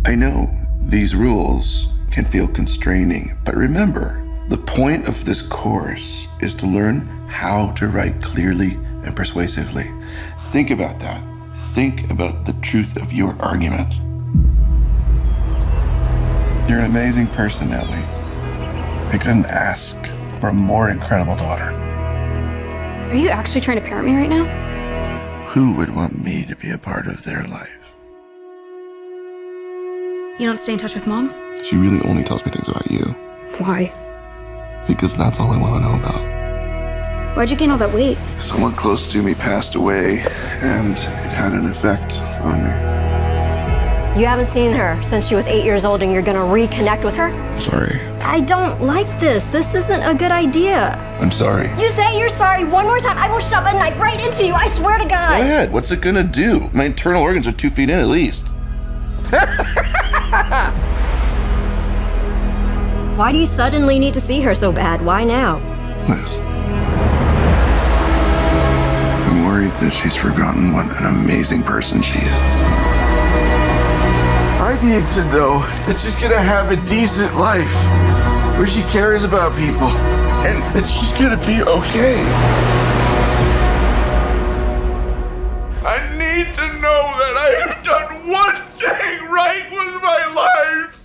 I know these rules can feel constraining, but remember, the point of this course is to learn how to write clearly and persuasively. Think about that. Think about the truth of your argument. You're an amazing person, Ellie. I couldn't ask for a more incredible daughter. Are you actually trying to parent me right now? Who would want me to be a part of their life? You don't stay in touch with Mom? She really only tells me things about you. Why? Because that's all I want to know about. Why'd you gain all that weight? Someone close to me passed away, and it had an effect on me. You haven't seen her since she was 8 years old and you're gonna reconnect with her? Sorry. I don't like this. This isn't a good idea. I'm sorry. You say you're sorry one more time, I will shove a knife right into you, I swear to God. Go ahead. What's it gonna do? My internal organs are 2 feet in at least. Why do you suddenly need to see her so bad? Why now? Liz. I'm worried that she's forgotten what an amazing person she is. I need to know that she's gonna have a decent life where she cares about people and that she's gonna be okay. I need to know that I have done one thing right with my life.